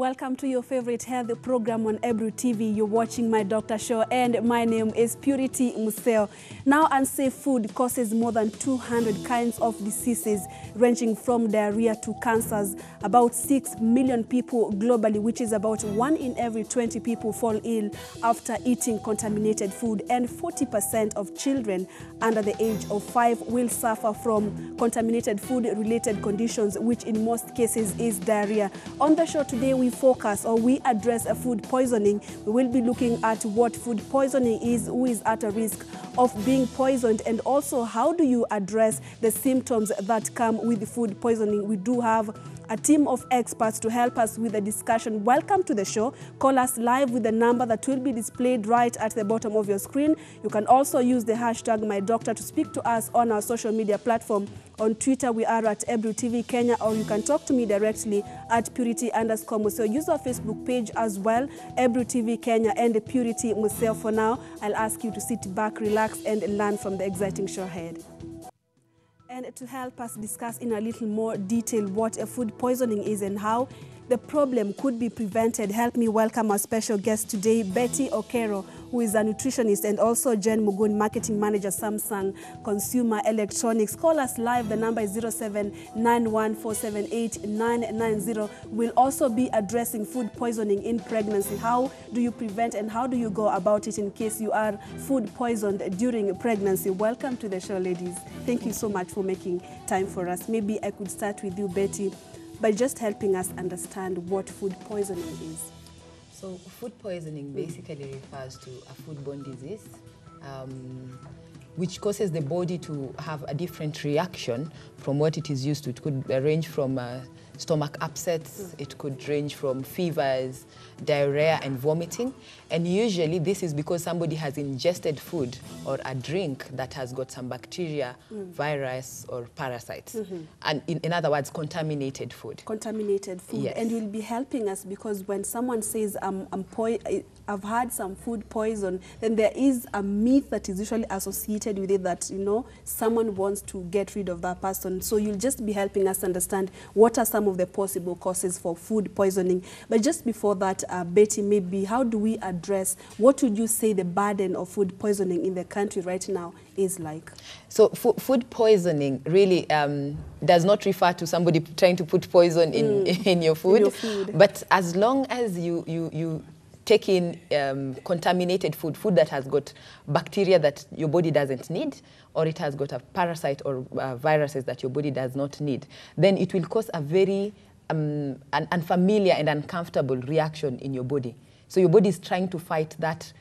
Welcome to your favorite health program on Ebru TV. You're watching My Doctor Show, and my name is Purity Museo. Now, unsafe food causes more than 200 kinds of diseases, ranging from diarrhea to cancers. About 6 million people globally, which is about 1 in every 20 people, fall ill after eating contaminated food, and 40% of children under the age of 5 will suffer from contaminated food-related conditions, which in most cases is diarrhea. On the show today, we focus or we address food poisoning. We will be looking at what food poisoning is, who is at a risk of being poisoned, and also how do you address the symptoms that come with food poisoning. We do have a team of experts to help us with the discussion. Welcome to the show. Call us live with the number that will be displayed right at the bottom of your screen. You can also use the hashtag MyDoctor to speak to us on our social media platform. On Twitter, we are at Ebru TV Kenya, or you can talk to me directly at Purity_Museo. Use our Facebook page as well, Ebru TV Kenya and Purity Museo. For now, I'll ask you to sit back, relax, and learn from the exciting show ahead. And to help us discuss in a little more detail what a food poisoning is and how the problem could be prevented, help me welcome our special guest today, Betty Okero, who is a nutritionist, and also Jen Mugun, marketing manager, Samsung Consumer Electronics. Call us live. The number is 0791478990. We'll also be addressing food poisoning in pregnancy. How do you prevent and how do you go about it in case you are food poisoned during pregnancy? Welcome to the show, ladies. Thank you so much for making time for us. Maybe I could start with you, Betty, by just helping us understand what food poisoning is. So food poisoning basically refers to a foodborne disease which causes the body to have a different reaction from what it is used to. It could range from stomach upsets, it could range from fevers, diarrhea and vomiting. And usually this is because somebody has ingested food or a drink that has got some bacteria, virus or parasites. And in other words, contaminated food. Contaminated food. Yes. And you'll be helping us because when someone says, I've had some food poison, then there is a myth that is usually associated with it that, you know, someone wants to get rid of that person. So you'll just be helping us understand what are some of the possible causes for food poisoning. But just before that, Betty, maybe how do we address, what would you say the burden of food poisoning in the country right now is like? So food poisoning really does not refer to somebody trying to put poison in your food. But as long as you take in contaminated food that has got bacteria that your body doesn't need, or it has got a parasite or viruses that your body does not need, then it will cause a very unfamiliar and uncomfortable reaction in your body. So your body is trying to fight that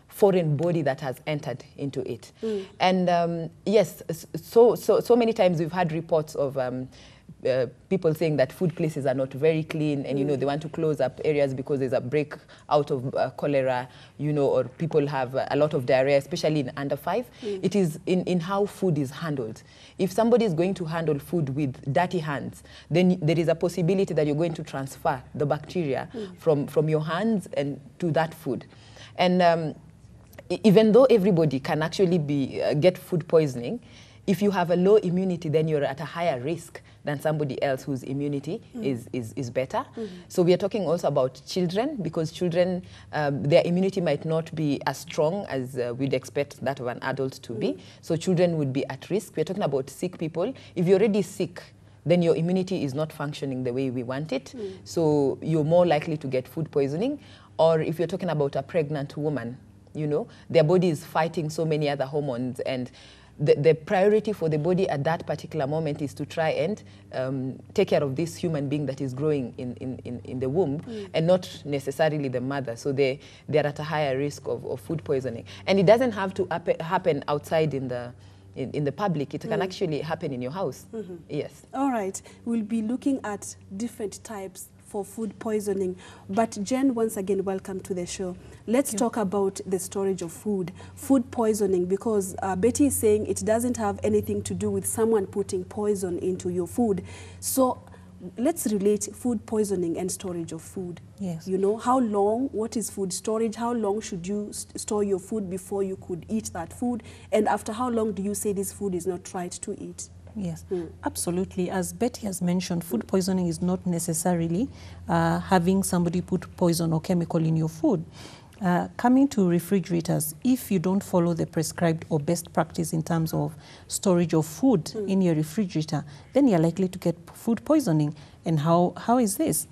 foreign body that has entered into it. And yes, so many times we've had reports of people saying that food places are not very clean, and you know, they want to close up areas because there's a break out of cholera, you know, or people have a lot of diarrhea, especially in under 5. It is in how food is handled. If somebody is going to handle food with dirty hands, then there is a possibility that you're going to transfer the bacteria from your hands and to that food. And even though everybody can actually get food poisoning, if you have a low immunity, then you're at a higher risk than somebody else whose immunity is better. So we are talking also about children, because children, their immunity might not be as strong as we'd expect that of an adult to be. So children would be at risk. We're talking about sick people. If you're already sick, then your immunity is not functioning the way we want it. So you're more likely to get food poisoning. Or if you're talking about a pregnant woman, you know, their body is fighting so many other hormones, and the priority for the body at that particular moment is to try and take care of this human being that is growing in the womb, and not necessarily the mother. So they're at a higher risk of food poisoning. And it doesn't have to happen outside in the public. It can actually happen in your house. Yes. All right. We'll be looking at different types for food poisoning. But Jen, once again, welcome to the show. Let's talk about the storage of food poisoning, because Betty is saying it doesn't have anything to do with someone putting poison into your food. So let's relate food poisoning and storage of food. Yes. You know, how long, what is food storage? How long should you store your food before you could eat that food? And after how long do you say this food is not right to eat? Yes, absolutely. As Betty has mentioned, food poisoning is not necessarily having somebody put poison or chemical in your food. Coming to refrigerators, if you don't follow the prescribed or best practice in terms of storage of food in your refrigerator, then you're likely to get food poisoning. And how is this?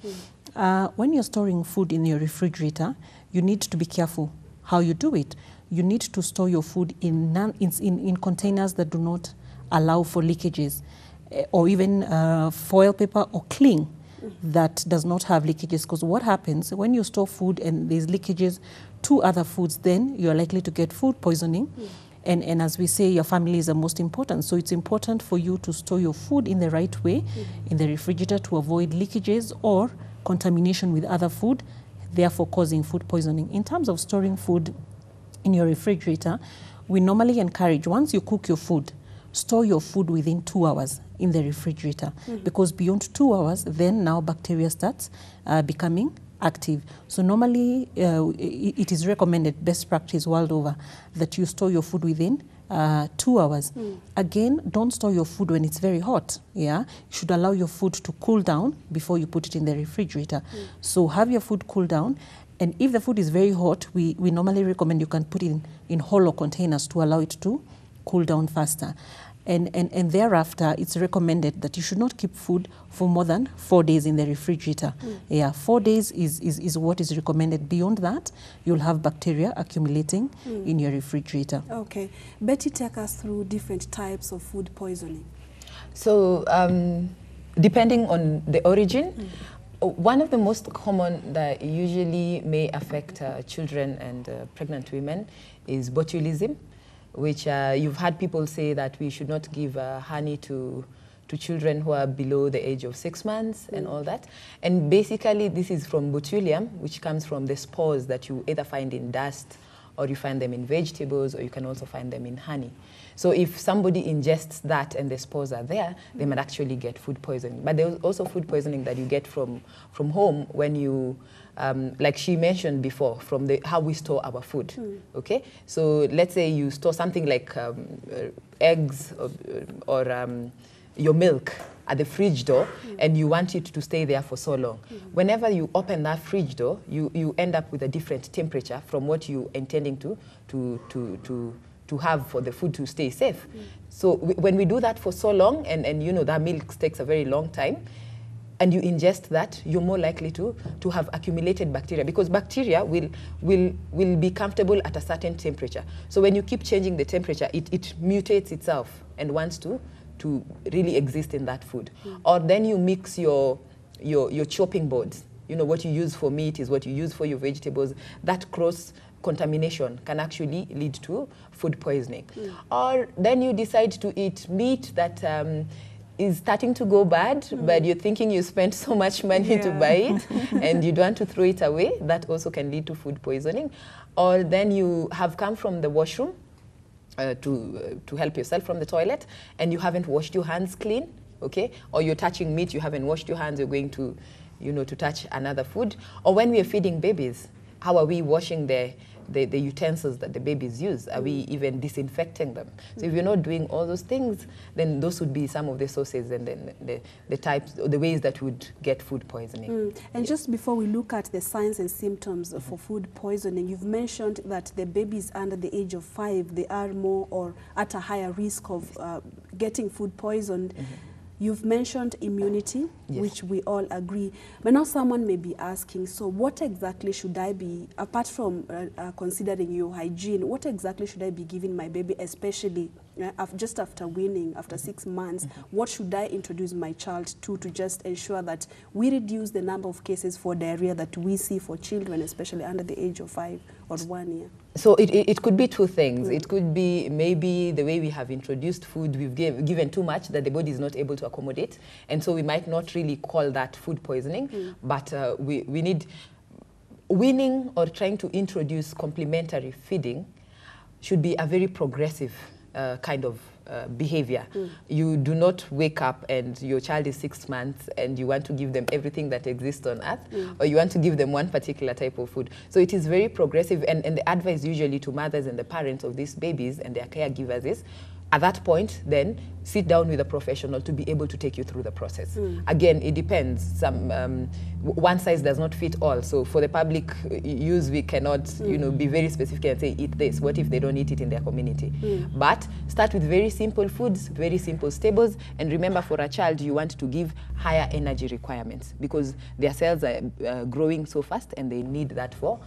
When you're storing food in your refrigerator, you need to be careful how you do it. You need to store your food in containers that do not allow for leakages, or even foil paper or cling that does not have leakages. Because what happens when you store food and there's leakages to other foods, then you're likely to get food poisoning. And as we say, your family is the most important. So it's important for you to store your food in the right way in the refrigerator to avoid leakages or contamination with other food, therefore causing food poisoning. In terms of storing food in your refrigerator, we normally encourage, once you cook your food, store your food within 2 hours in the refrigerator, because beyond 2 hours, then now bacteria starts becoming active. So normally it is recommended, best practice world over, that you store your food within 2 hours. Again, don't store your food when it's very hot. Yeah, you should allow your food to cool down before you put it in the refrigerator. So have your food cool down. And if the food is very hot, we normally recommend you can put it in hollow containers to allow it to cool down faster. And thereafter, it's recommended that you should not keep food for more than 4 days in the refrigerator. Yeah, 4 days is what is recommended. Beyond that, you'll have bacteria accumulating in your refrigerator. Okay. Betty, take us through different types of food poisoning. So, depending on the origin, one of the most common that usually may affect children and pregnant women is botulism, which you've had people say that we should not give honey to children who are below the age of 6 months and all that. And basically this is from botulium, which comes from the spores that you either find in dust or you find them in vegetables, or you can also find them in honey. So if somebody ingests that and the spores are there, they might actually get food poisoning. But there's also food poisoning that you get from home when you, like she mentioned before, from how we store our food, okay? So let's say you store something like eggs or your milk at the fridge door, and you want it to stay there for so long. Whenever you open that fridge door, you end up with a different temperature from what you intending to have for the food to stay safe. So when we do that for so long, and you know that milk takes a very long time, and you ingest that, you're more likely to have accumulated bacteria, because bacteria will be comfortable at a certain temperature. So when you keep changing the temperature, it mutates itself and wants to really exist in that food. Or then you mix your chopping boards. You know, what you use for meat is what you use for your vegetables. That cross contamination can actually lead to food poisoning. Or then you decide to eat meat that is starting to go bad, but you're thinking you spent so much money to buy it and you don't want to throw it away. That also can lead to food poisoning. Or then you have come from the washroom to help yourself from the toilet, and you haven't washed your hands clean, okay? Or you're touching meat, you haven't washed your hands, you're going to, you know, to touch another food. Or when we are feeding babies, how are we washing the utensils that the babies use? Are we even disinfecting them? So if you're not doing all those things, then those would be some of the sources and then the types, or the ways that would get food poisoning. And just before we look at the signs and symptoms for food poisoning, you've mentioned that the babies under the age of 5, they are more or at a higher risk of getting food poisoned. You've mentioned immunity, which we all agree. But now someone may be asking, so what exactly should I be, apart from considering your hygiene, what exactly should I be giving my baby, especially just after weaning, after 6 months? What should I introduce my child to just ensure that we reduce the number of cases for diarrhea that we see for children, especially under the age of 5 or 1 year? So it could be two things. It could be maybe the way we have introduced food, we've given too much that the body is not able to accommodate. And so we might not really call that food poisoning, but we need weaning or trying to introduce complementary feeding should be a very progressive kind of behavior. You do not wake up and your child is 6 months and you want to give them everything that exists on earth, or you want to give them one particular type of food. So it is very progressive, and the advice usually to mothers and the parents of these babies and their caregivers is, at that point, then sit down with a professional to be able to take you through the process. Again, it depends. Some one size does not fit all. So for the public use, we cannot, you know, be very specific and say eat this. What if they don't eat it in their community? But start with very simple foods, very simple staples, and remember, for a child, you want to give higher energy requirements because their cells are growing so fast, and they need that for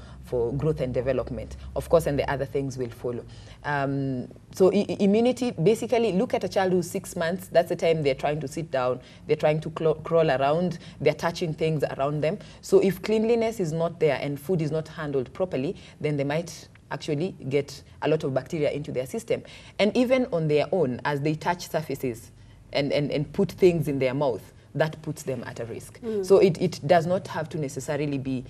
growth and development, of course, and the other things will follow. So immunity, basically, look at a child who's 6 months. That's the time they're trying to sit down, they're trying to crawl around, they're touching things around them. So if cleanliness is not there and food is not handled properly, then they might actually get a lot of bacteria into their system. And even on their own, as they touch surfaces and put things in their mouth, that puts them at a risk. So it does not have to necessarily be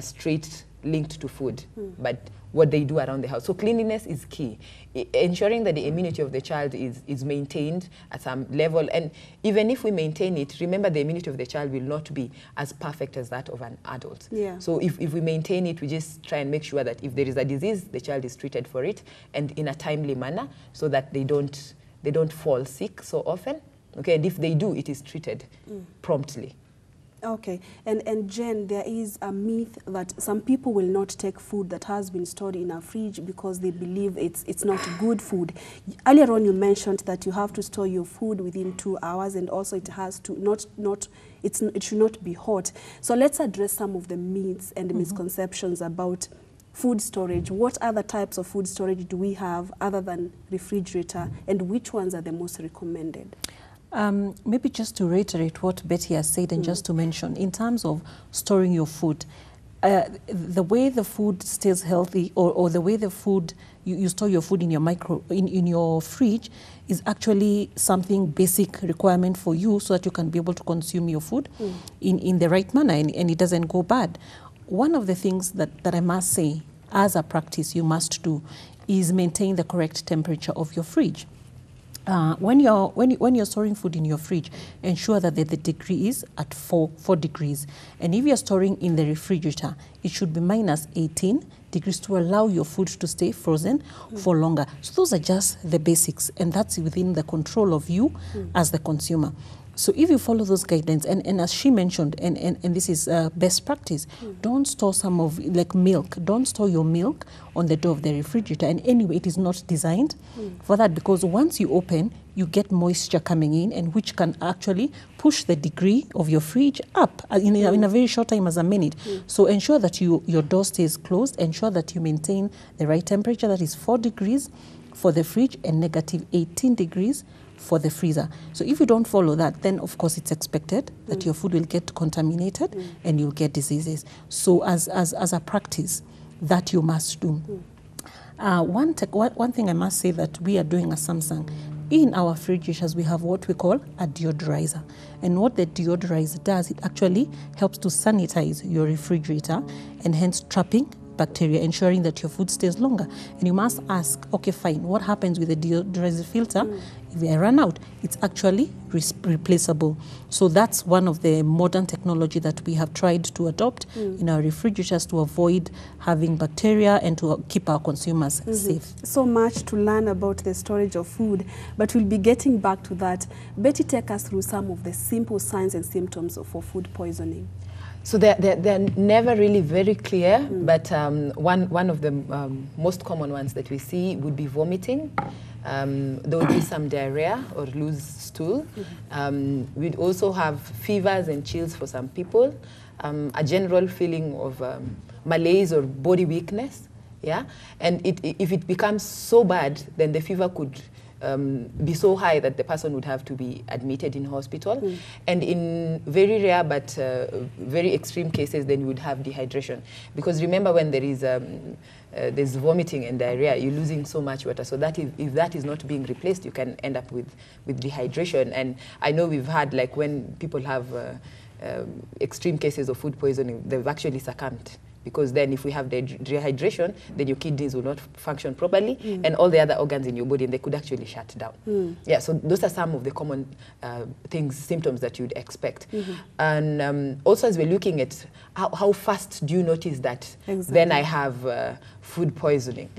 straight linked to food, but what they do around the house. So cleanliness is key. Ensuring that the immunity of the child is maintained at some level. And even if we maintain it, remember the immunity of the child will not be as perfect as that of an adult. Yeah. So if we maintain it, we just try and make sure that if there is a disease, the child is treated for it and in a timely manner so that they don't fall sick so often. Okay, and if they do, it is treated promptly. Okay, and Jen, there is a myth that some people will not take food that has been stored in a fridge because they believe it's not good food. Earlier on, you mentioned that you have to store your food within 2 hours, and also it has to it should not be hot. So let's address some of the myths and misconceptions about food storage. What other types of food storage do we have other than refrigerator, and which ones are the most recommended? Maybe just to reiterate what Betty has said, and just to mention, in terms of storing your food, the way the food stays healthy, or the way the food, you store your food in your in your fridge, is actually something basic requirement for you so that you can be able to consume your food in the right manner, and it doesn't go bad. One of the things that I must say, as a practice you must do, is maintain the correct temperature of your fridge. When you're storing food in your fridge, ensure that the degree is at 4 degrees. And if you're storing in the refrigerator, it should be minus 18 degrees to allow your food to stay frozen for longer. So those are just the basics, and that's within the control of you as the consumer. So if you follow those guidelines, and as she mentioned, and this is best practice, don't store some of, like milk, don't store your milk on the door of the refrigerator. And anyway, it is not designed for that, because once you open, you get moisture coming in, and which can actually push the degree of your fridge up in a very short time, as a minute. So ensure that your door stays closed, ensure that you maintain the right temperature, that is 4 degrees for the fridge and negative 18 degrees for the freezer. So if you don't follow that, then of course it's expected that your food will get contaminated and you'll get diseases. So as a practice, that you must do. One thing I must say that we are doing at Samsung, in our refrigerators we have what we call a deodorizer. And what the deodorizer does, it actually helps to sanitize your refrigerator and hence trapping bacteria, ensuring that your food stays longer. And you must ask, okay, fine, what happens with the deodorizer filter? If they run out, it's actually replaceable. So that's one of the modern technology that we have tried to adopt in our refrigerators to avoid having bacteria and to keep our consumers safe. So much to learn about the storage of food, but we'll be getting back to that. Betty, take us through some of the simple signs and symptoms for food poisoning. So they're never really very clear, but one of the most common ones that we see would be vomiting. There would be some diarrhea or loose stool. We'd also have fevers and chills for some people, a general feeling of malaise or body weakness. Yeah, and if it becomes so bad, then the fever could be so high that the person would have to be admitted in hospital. And in very rare but very extreme cases, then you would have dehydration. Because remember, when there is there's vomiting and diarrhea, you're losing so much water. So that if that is not being replaced, you can end up with dehydration. And I know we've had, like, when people have extreme cases of food poisoning, they've actually succumbed. Because then if we have dehydration, then your kidneys will not function properly, and all the other organs in your body, and they could actually shut down. Yeah, so those are some of the common symptoms that you'd expect. And also, as we're looking at how fast do you notice that then I have food poisoning.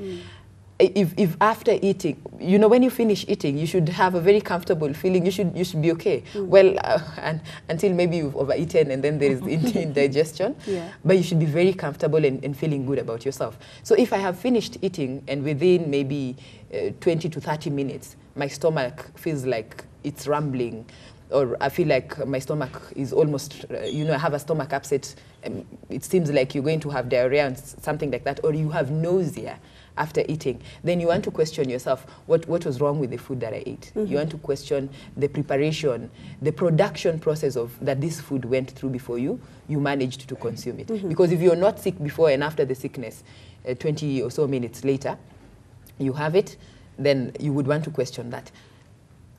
if after eating, you know, when you finish eating, you should have a very comfortable feeling. You should be okay. Well, and until maybe you've overeaten and then there is indigestion. Yeah. But you should be very comfortable and feeling good about yourself. So if I have finished eating and within maybe 20 to 30 minutes, my stomach feels like it's rumbling, or I feel like my stomach is almost, you know, I have a stomach upset, it seems like you're going to have diarrhea and something like that, or you have nausea after eating, then you want to question yourself, what was wrong with the food that I ate? You want to question the preparation, the production process of that this food went through before you managed to consume it. Because if you're not sick before and after the sickness, 20 or so minutes later, you have it, then you would want to question that.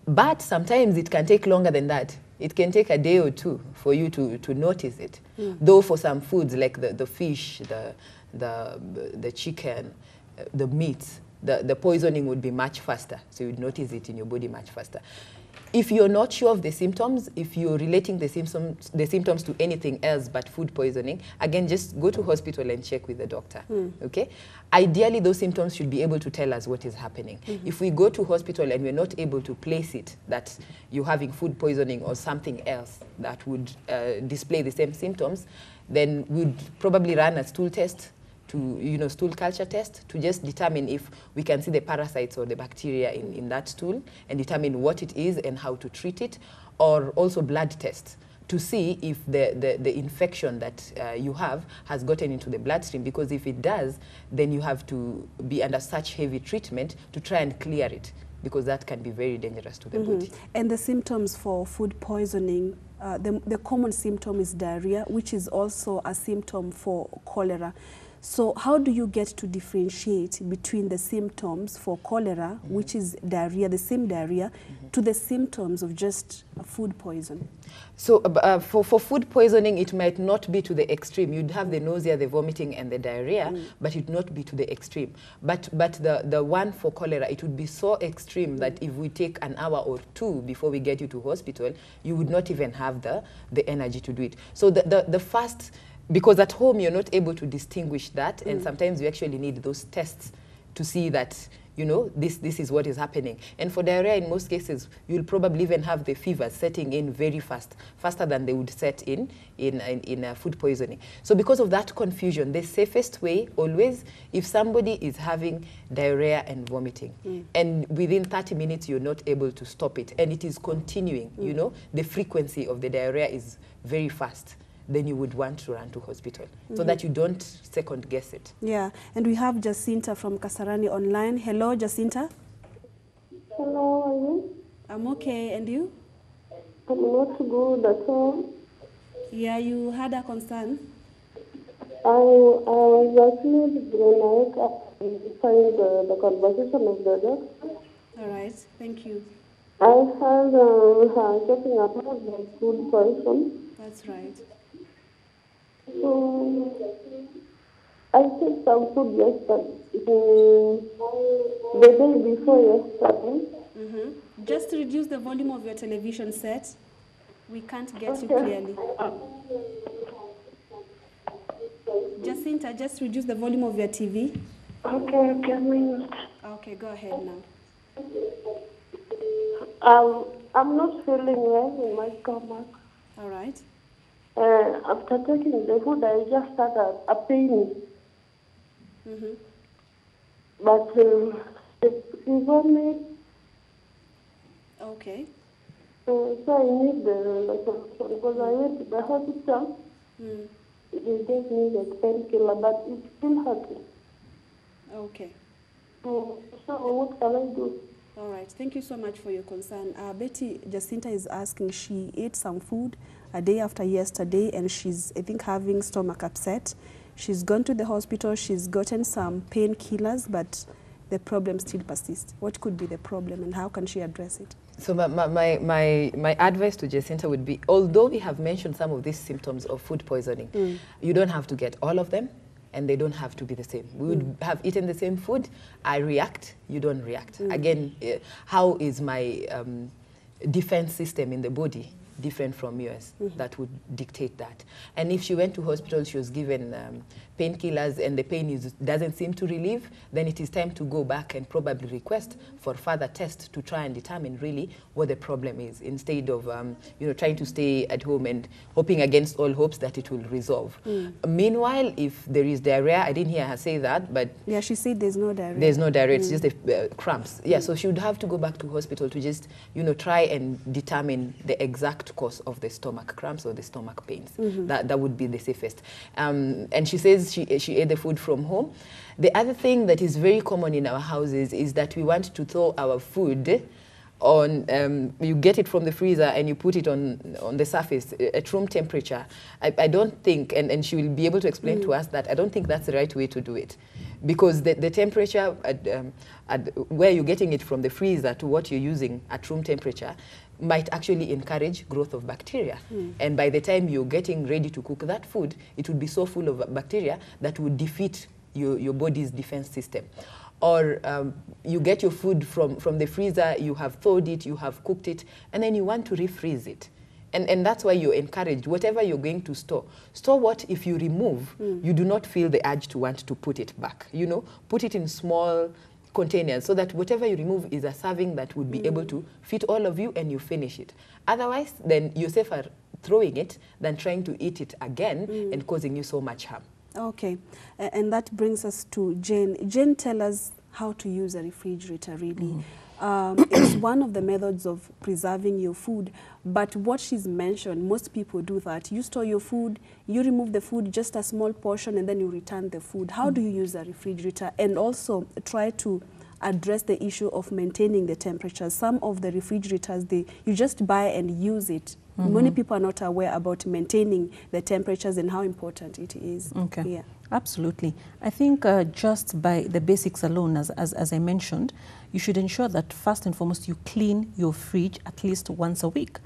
But sometimes it can take longer than that. It can take a day or two for you to notice it. Though for some foods like the fish, the chicken, the meat, the poisoning would be much faster. So you'd notice it in your body much faster. If you're not sure of the symptoms, if you're relating the symptoms to anything else but food poisoning, again, just go to hospital and check with the doctor, okay? Ideally, those symptoms should be able to tell us what is happening. If we go to hospital and we're not able to place it, that you're having food poisoning or something else that would display the same symptoms, then we'd probably run a stool test, stool culture test, to just determine if we can see the parasites or the bacteria in that stool and determine what it is and how to treat it, or also blood tests to see if the infection that you have has gotten into the bloodstream, because if it does, then you have to be under such heavy treatment to try and clear it, because that can be very dangerous to the body. And the symptoms for food poisoning, the common symptom is diarrhea, which is also a symptom for cholera. So how do you get to differentiate between the symptoms for cholera, which is diarrhea, the same diarrhea, to the symptoms of just a food poison? So for food poisoning, it might not be to the extreme. You'd have the nausea, the vomiting, and the diarrhea, but it would not be to the extreme. But the one for cholera, it would be so extreme that if we take an hour or two before we get you to hospital, you would not even have the energy to do it. So the first... Because at home, you're not able to distinguish that, and sometimes you actually need those tests to see that, you know, this is what is happening. And for diarrhea, in most cases, you'll probably even have the fever setting in very fast, faster than they would set in food poisoning. So because of that confusion, the safest way always, if somebody is having diarrhea and vomiting, and within 30 minutes you're not able to stop it, and it is continuing, you know, the frequency of the diarrhea is very fast, then you would want to run to hospital so that you don't second guess it. Yeah, and we have Jacinta from Kasarani online. Hello, Jacinta. Hello, are you? I'm okay, and you? I'm not good at all. Yeah, you had a concern? I was asleep when I find the conversation of the doctor. All right, thank you. I heard her talking about the food poison. That's right. So I took some food yesterday, the day before yesterday. Just reduce the volume of your television set. We can't get you clearly. Jacinta, just reduce the volume of your TV. Okay. Okay, go ahead now. I'm not feeling well in my stomach. All right. After taking the food, I just started a pain. But she vomit. Okay. So I need the solution, because I went to the hospital. They gave me the painkiller, but it's still hurting. Okay. So what can I do? All right. Thank you so much for your concern. Betty, Jacinta is asking, she ate some food a day after yesterday, and she's, I think, having stomach upset. She's gone to the hospital. She's gotten some painkillers, but the problem still persists. What could be the problem, and how can she address it? So my advice to Jacinta would be, although we have mentioned some of these symptoms of food poisoning, you don't have to get all of them, and they don't have to be the same. We would have eaten the same food. I react, you don't react. Again, how is my defense system in the body different from yours that would dictate that. And if she went to hospital, she was given painkillers and the pain doesn't seem to relieve, then it is time to go back and probably request for further tests to try and determine really what the problem is, instead of you know, trying to stay at home and hoping against all hopes that it will resolve. Meanwhile, if there is diarrhea, I didn't hear her say that, but yeah, she said there's no diarrhea. There's no diarrhea, it's just the cramps. Yeah, so she would have to go back to hospital to just, you know, try and determine the exact cause of the stomach cramps or the stomach pains. That would be the safest. And she says she ate the food from home. The other thing that is very common in our houses is that we want to thaw our food on, you get it from the freezer and you put it on the surface at room temperature. I don't think, and she will be able to explain to us that I don't think that's the right way to do it. Because the temperature at where you're getting it from the freezer to what you're using at room temperature might actually encourage growth of bacteria. And by the time you're getting ready to cook that food, it would be so full of bacteria that would defeat your body's defense system. Or you get your food from the freezer, you have thawed it, you have cooked it, and then you want to refreeze it. And that's why you're encouraged, whatever you're going to store what if you remove, you do not feel the urge to want to put it back. You know, put it in small containers so that whatever you remove is a serving that would be able to fit all of you and you finish it. Otherwise, then you're safer throwing it than trying to eat it again and causing you so much harm. Okay, and that brings us to Jane. Jane, tell us how to use a refrigerator, really. It's one of the methods of preserving your food, but what she's mentioned, most people do that. You store your food, you remove the food, just a small portion, and then you return the food. How do you use a refrigerator? And also try to address the issue of maintaining the temperature. Some of the refrigerators, you just buy and use it. Many people are not aware about maintaining the temperatures and how important it is. Okay. Yeah. Absolutely. I think just by the basics alone, as I mentioned, you should ensure that first and foremost you clean your fridge at least once a week,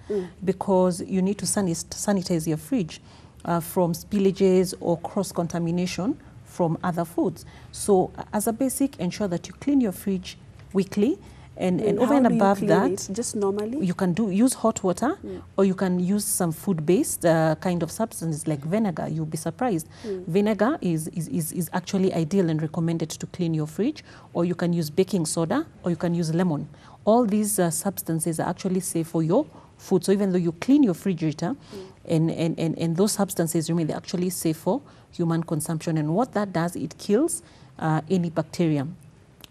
because you need to sanitize your fridge from spillages or cross-contamination from other foods. So as a basic, ensure that you clean your fridge weekly. And over and above that, just normally you can use hot water, or you can use some food-based kind of substances like vinegar. You'll be surprised. Vinegar is actually ideal and recommended to clean your fridge, or you can use baking soda, or you can use lemon. All these substances are actually safe for your food. So even though you clean your refrigerator, and those substances remain, they're actually safe for human consumption. And what that does, it kills any bacteria.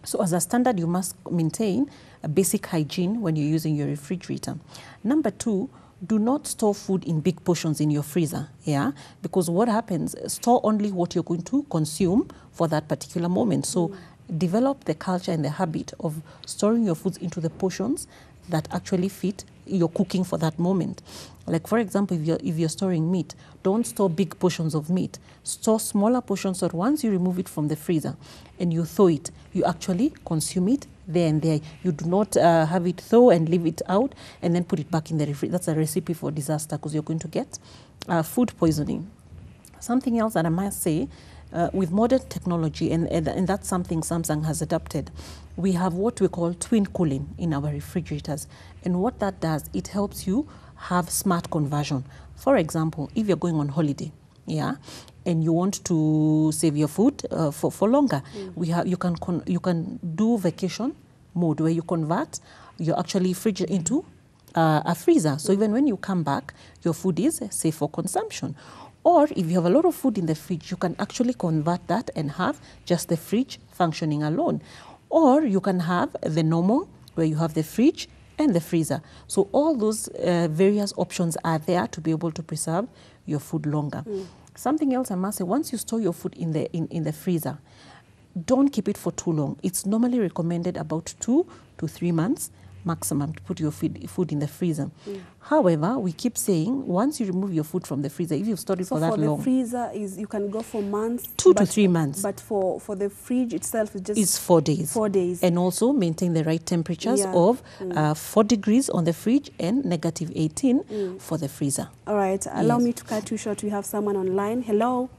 So as a standard, you must maintain a basic hygiene when you're using your refrigerator. Number two, do not store food in big portions in your freezer, yeah? Because what happens, store only what you're going to consume for that particular moment. So develop the culture and the habit of storing your foods into the portions that actually fit your cooking for that moment. Like for example, if you're storing meat, don't store big portions of meat. Store smaller portions, so once you remove it from the freezer and you thaw it, you actually consume it there and there. You do not have it thaw and leave it out and then put it back in the refrigerator. That's a recipe for disaster, because you're going to get food poisoning. Something else that I must say, with modern technology, and that's something Samsung has adopted, we have what we call twin cooling in our refrigerators. And what that does, it helps you have smart conversion. For example, if you're going on holiday, yeah, and you want to save your food for longer, you can do vacation mode where you convert your actually fridge into a freezer. So even when you come back, your food is safe for consumption. Or if you have a lot of food in the fridge, you can actually convert that and have just the fridge functioning alone. Or you can have the normal, where you have the fridge and the freezer. So all those various options are there to be able to preserve your food longer. Something else I must say, once you store your food in the freezer, don't keep it for too long. It's normally recommended about 2 to 3 months maximum to put your food in the freezer. However, we keep saying, once you remove your food from the freezer, if you've stored it for that long. So for the freezer, you can go for months. 2 to 3 months. But for the fridge itself, it's 4 days. 4 days. And also maintain the right temperatures of 4 degrees on the fridge and -18 for the freezer. All right. Allow me to cut you short. We have someone online. Hello.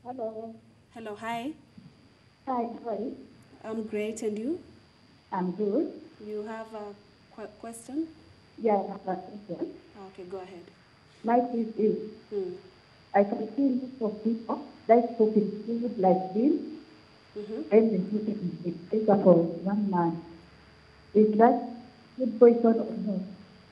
Hello. Hello. Hi. Hi. Hi. I'm great. And you? I'm good. You have a question? Yeah, I have a question. Okay, go ahead. My question is, I can see lots of people like cooking food like this, and they put it in the freezer for 1 month. Is that food poison or not?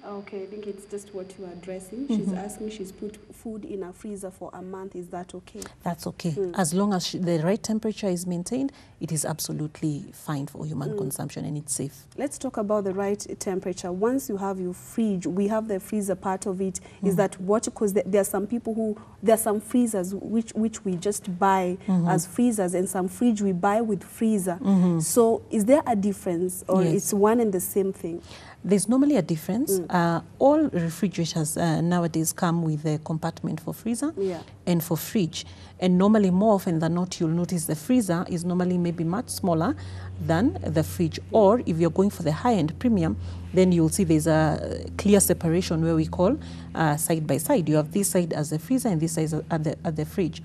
Okay, I think it's just what you are addressing. She's asking, she's put food in a freezer for a month. Is that okay? That's okay. As long as the right temperature is maintained, it is absolutely fine for human consumption and it's safe. Let's talk about the right temperature. Once you have your fridge, we have the freezer part of it. Is that what, because there are some people who, there are some freezers which we just buy as freezers, and some fridge we buy with freezer. So is there a difference, or it's one and the same thing? There's normally a difference. All refrigerators nowadays come with a compartment for freezer and for fridge. And normally, more often than not, you'll notice the freezer is normally maybe much smaller than the fridge. Or if you're going for the high-end premium, then you'll see there's a clear separation where we call side by side. You have this side as the freezer and this side at the fridge.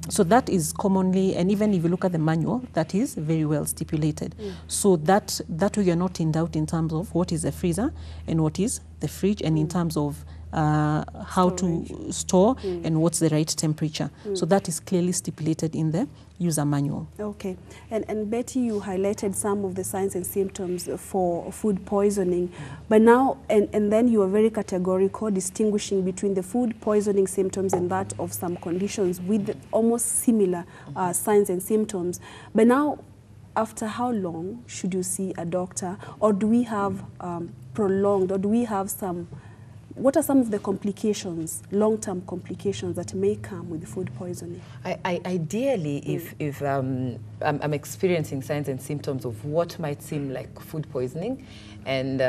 So that is commonly, and even if you look at the manual, that is very well stipulated. So that way you're not in doubt in terms of what is the freezer and what is the fridge, and in terms of how to store and what's the right temperature. So that is clearly stipulated in the user manual. Okay. And Betty, you highlighted some of the signs and symptoms for food poisoning. But now, and then you are very categorical, distinguishing between the food poisoning symptoms and that of some conditions with almost similar signs and symptoms. But now, after how long should you see a doctor? Or do we have prolonged, or do we have some, what are some of the complications, long-term complications that may come with food poisoning? Ideally, if I'm experiencing signs and symptoms of what might seem like food poisoning, and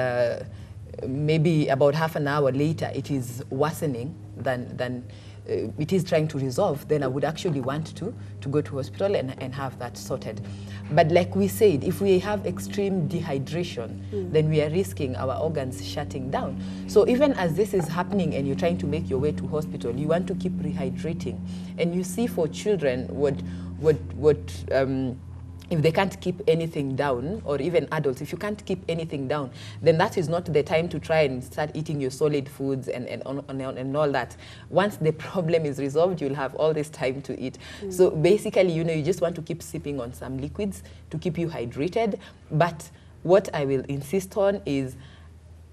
maybe about half an hour later it is worsening than it is trying to resolve, then I would actually want to go to hospital and have that sorted. But like we said, if we have extreme dehydration, then we are risking our organs shutting down. So even as this is happening and you're trying to make your way to hospital, you want to keep rehydrating. And you see for children if they can't keep anything down, or even adults, if you can't keep anything down, then that is not the time to try and start eating your solid foods and all that. Once the problem is resolved, you'll have all this time to eat. So basically, you know, you just want to keep sipping on some liquids to keep you hydrated. But what I will insist on is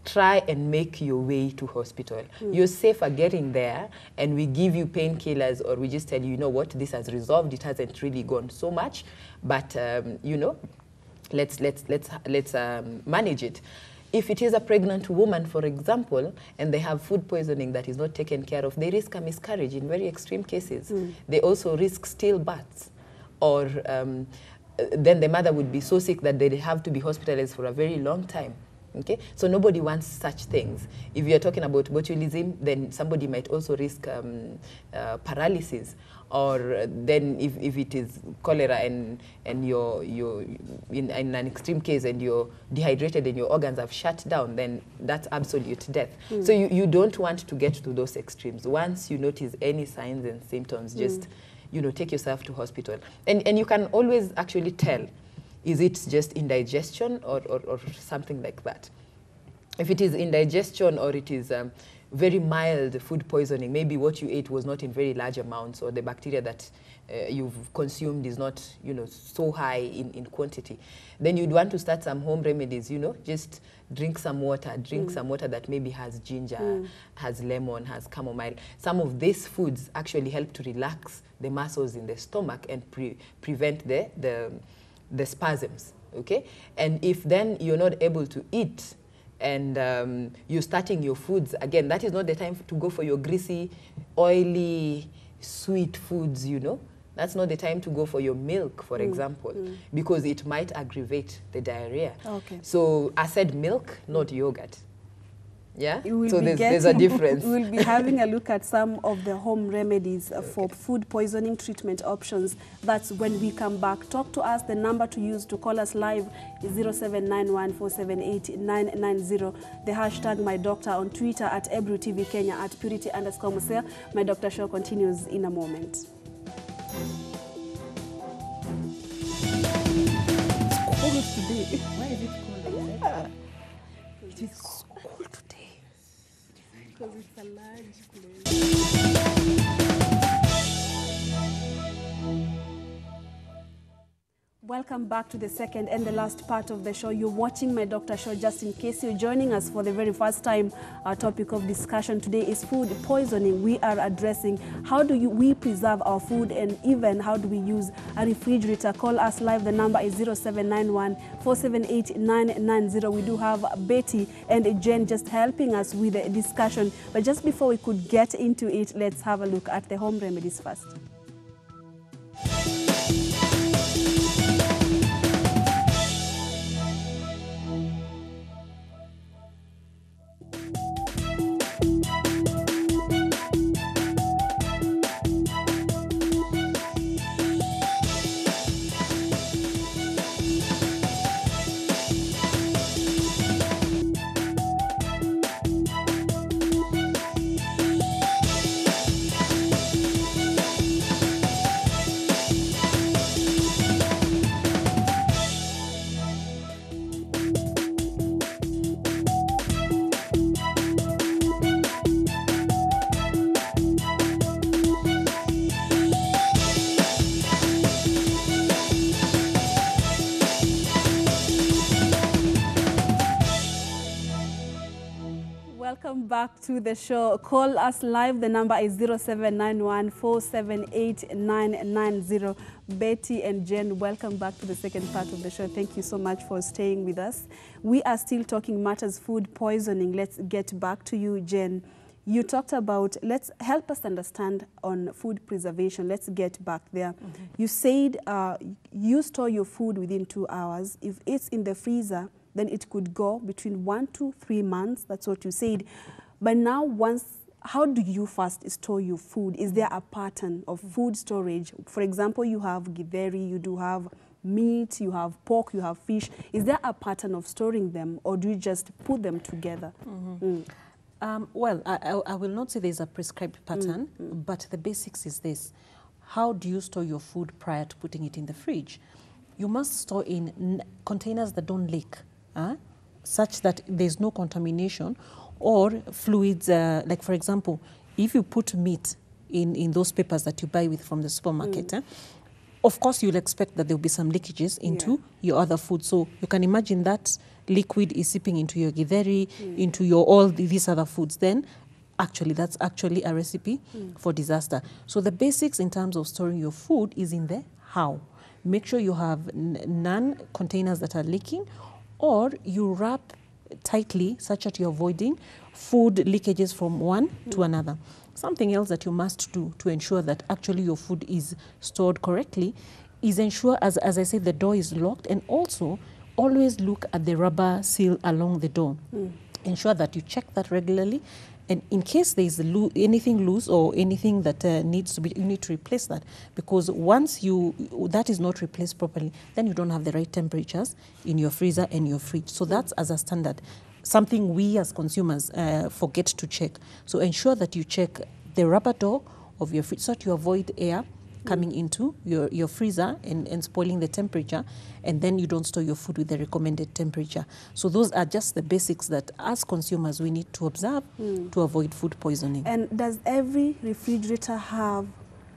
try and make your way to hospital. You're safer getting there, and we give you painkillers, or we just tell you, you know what, this has resolved, it hasn't really gone so much, but you know, let's manage it. If it is a pregnant woman, for example, and they have food poisoning that is not taken care of, they risk a miscarriage in very extreme cases. They also risk stillbirths, or then the mother would be so sick that they have to be hospitalized for a very long time. Okay, so nobody wants such things. If you're talking about botulism, then somebody might also risk paralysis, or then if it is cholera and you're in an extreme case and you're dehydrated and your organs have shut down, then that's absolute death. So you don't want to get to those extremes. Once you notice any signs and symptoms, just take yourself to hospital, and you can always actually tell. Is it just indigestion or something like that? If it is indigestion, or it is very mild food poisoning, maybe what you ate was not in very large amounts, or the bacteria that you've consumed is not, so high in quantity, then you'd want to start some home remedies, just drink some water, some water that maybe has ginger, has lemon, has chamomile. Some of these foods actually help to relax the muscles in the stomach and prevent the spasms, okay? And if then you're not able to eat, and you're starting your foods, again, that is not the time to go for your greasy, oily, sweet foods, That's not the time to go for your milk, for example, because it might aggravate the diarrhea. Okay. So I said milk, not yogurt. Yeah, so there's a difference. We'll be having a look at some of the home remedies for food poisoning treatment options. That's when we come back. Talk to us. The number to use to call us live is 0791478990. The hashtag My Doctor on Twitter at Ebru TV Kenya at Purity_Museo. My Doctor Show continues in a moment. It's cold today. Why is it cold? It is cold today. because it's a large place. Welcome back to the second and the last part of the show. You're watching My Doctor Show. Just in case you're joining us for the very first time, our topic of discussion today is food poisoning. We are addressing how do we preserve our food, and even how do we use a refrigerator. Call us live. The number is 0791 478 990. We do have Betty and Jen just helping us with the discussion. But just before we could get into it, let's have a look at the home remedies first. Welcome back to the show. Call us live. The number is 0791 478 990. Betty and Jen, welcome back to the second part of the show. Thank you so much for staying with us. We are still talking matters food poisoning. Let's get back to you, Jen. You talked about, let's help us understand on food preservation. Let's get back there. You said you store your food within 2 hours. If it's in the freezer, then it could go between 1 to 3 months. That's what you said. But now, how do you first store your food? Is there a pattern of food storage? For example, you have githeri, you do have meat, you have pork, you have fish. Is there a pattern of storing them, or do you just put them together? Well, I will not say there's a prescribed pattern, but the basics is this. How do you store your food prior to putting it in the fridge? You must store in containers that don't leak, such that there's no contamination or fluids. Like, for example, if you put meat in those papers that you buy from the supermarket, of course you'll expect that there'll be some leakages into your other food. So you can imagine that liquid is seeping into your githeri, into your all these other foods. Then actually that's actually a recipe for disaster. So the basics in terms of storing your food is in the how. Make sure you have none containers that are leaking, or you wrap tightly such that you're avoiding food leakages from one to another. Something else that you must do to ensure that actually your food is stored correctly is ensure, as I said, the door is locked, and also always look at the rubber seal along the door. Ensure that you check that regularly, and in case there is anything loose or anything that needs to be, you need to replace that, because once that is not replaced properly, then you don't have the right temperatures in your freezer and your fridge. So that's as a standard. Something we as consumers forget to check. So ensure that you check the rubber door of your fridge so that you avoid air coming into your freezer and spoiling the temperature, and then you don't store your food with the recommended temperature. So those are just the basics that as consumers we need to observe to avoid food poisoning. And does every refrigerator have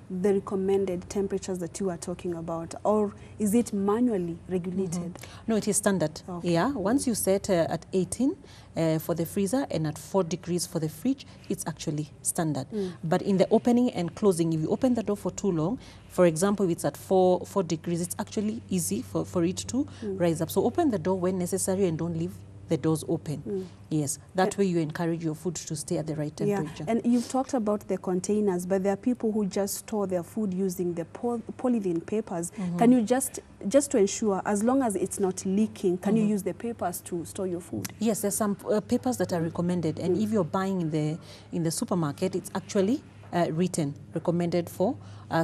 the recommended temperatures that you are talking about, or is it manually regulated? No, it is standard. Okay. Yeah, once you set at 18 for the freezer and at 4 degrees for the fridge, it's actually standard. But in the opening and closing, if you open the door for too long, for example, if it's at 4 degrees, it's actually easy for it to rise up. So open the door when necessary and don't leave the doors open. Yes, that way you encourage your food to stay at the right temperature. And you've talked about the containers, but there are people who just store their food using the polythene papers. Can you just to ensure, as long as it's not leaking, can you use the papers to store your food? Yes, there's some papers that are recommended, and if you're buying in the supermarket, it's actually recommended for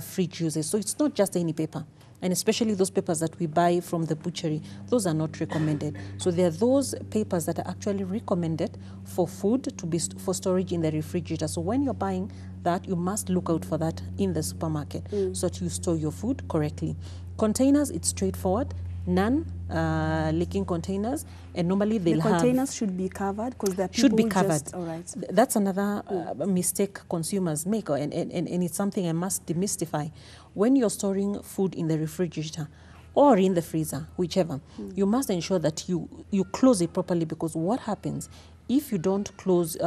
fridge usage. So it's not just any paper. And especially those papers that we buy from the butchery, those are not recommended. So there are those papers that are actually recommended for food to be for storage in the refrigerator. So when you're buying that, you must look out for that in the supermarket so that you store your food correctly. Containers, it's straightforward. non-leaking containers, and normally they'll have... The containers should be covered because they're people should be covered. Just, all right. That's another mistake consumers make, and it's something I must demystify. When you're storing food in the refrigerator or in the freezer, whichever, you must ensure that you close it properly, because what happens if you don't close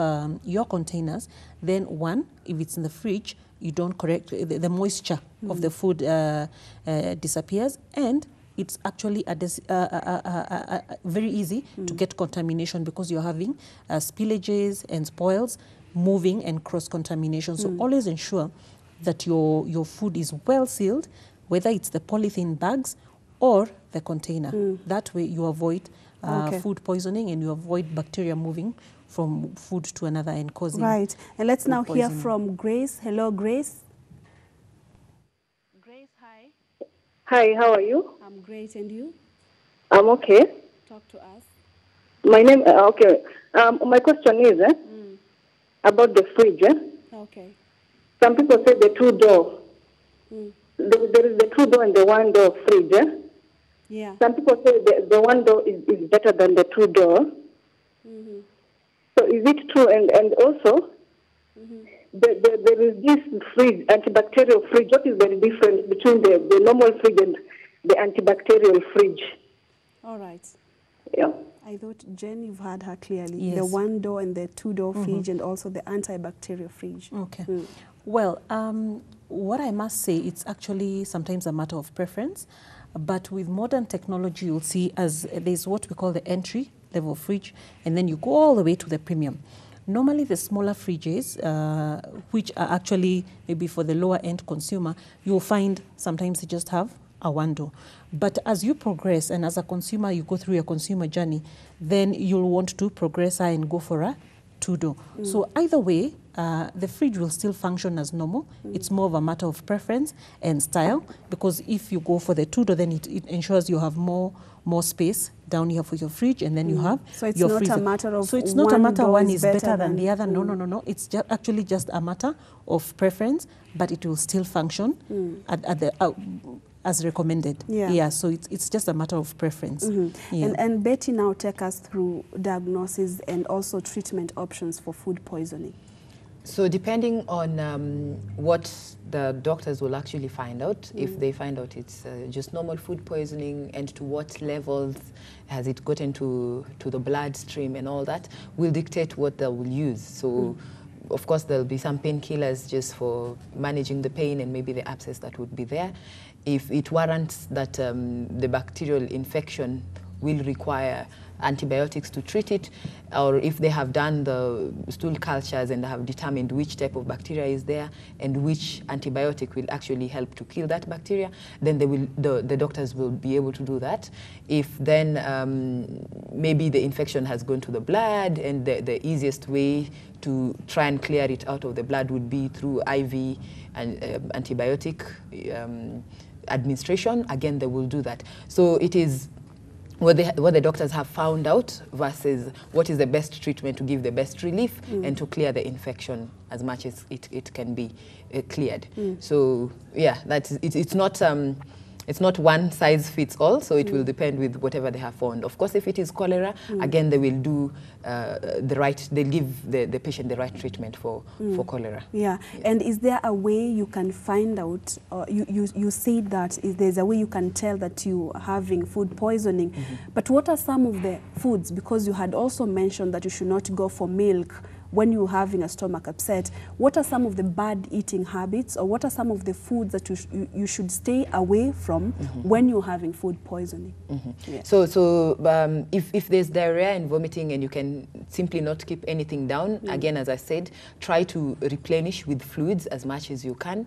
your containers, then one, if it's in the fridge, you don't correct the moisture of the food disappears, and it's actually very easy to get contamination, because you're having spillages and spoils moving and cross-contamination. So always ensure that your food is well sealed, whether it's the polythene bags or the container. That way you avoid food poisoning, and you avoid bacteria moving from food to another and causing... Right. And let's now hear poisoning. from Grace. Hello, Grace. Grace, hi. Hi, how are you? I'm great. And you? I'm okay. Talk to us. My name, okay. My question is about the fridge. Okay. Some people say the two-door. There is the two-door and the one-door fridge. Yeah. Some people say the one-door is better than the two-door. So is it true? And also, there is this fridge, antibacterial fridge. What is the difference between the normal fridge and the antibacterial fridge? All right. Yeah. I thought, Jen, you've heard her clearly. Yes. The one-door and the two-door fridge, and also the antibacterial fridge. Okay. Well, what I must say, it's actually sometimes a matter of preference. But with modern technology, you'll see as there's what we call the entry level fridge, and then you go all the way to the premium. Normally, the smaller fridges, which are actually maybe for the lower end consumer, you'll find sometimes they just have a one door. But as you progress, and as a consumer, you go through your consumer journey, then you'll want to progress and go for a two-door. So either way, the fridge will still function as normal. It's more of a matter of preference and style, because if you go for the two-door, then it ensures you have more space down here for your fridge, and then you have so it's your not freezer. a matter of So it's not a matter one is better than the other. No. No. It's actually just a matter of preference, but it will still function at the as recommended. Yeah. So it's just a matter of preference. And Betty, now take us through diagnosis and also treatment options for food poisoning. So depending on what the doctors will actually find out, if they find out it's just normal food poisoning, and to what levels has it gotten to the bloodstream and all that, will dictate what they will use. So of course there'll be some painkillers just for managing the pain and maybe the abscess that would be there. If it warrants that the bacterial infection will require antibiotics to treat it, or if they have done the stool cultures and have determined which type of bacteria is there and which antibiotic will actually help to kill that bacteria, then the doctors will be able to do that. If then maybe the infection has gone to the blood, and the easiest way to try and clear it out of the blood would be through IV and antibiotic administration, again they will do that. So it is what the doctors have found out versus what is the best treatment to give the best relief and to clear the infection as much as it can be cleared. So yeah, it's not one size fits all, so it will depend with whatever they have found. Of course, if it is cholera, again they will do they'll give the patient the right treatment for cholera. Yeah. And is there a way you can find out, you said that there's a way you can tell that you are having food poisoning, but what are some of the foods, because you had also mentioned that you should not go for milk when you're having a stomach upset. What are some of the bad eating habits, or what are some of the foods that you should stay away from when you're having food poisoning? Yeah. So if there's diarrhea and vomiting and you can simply not keep anything down, again, as I said, try to replenish with fluids as much as you can.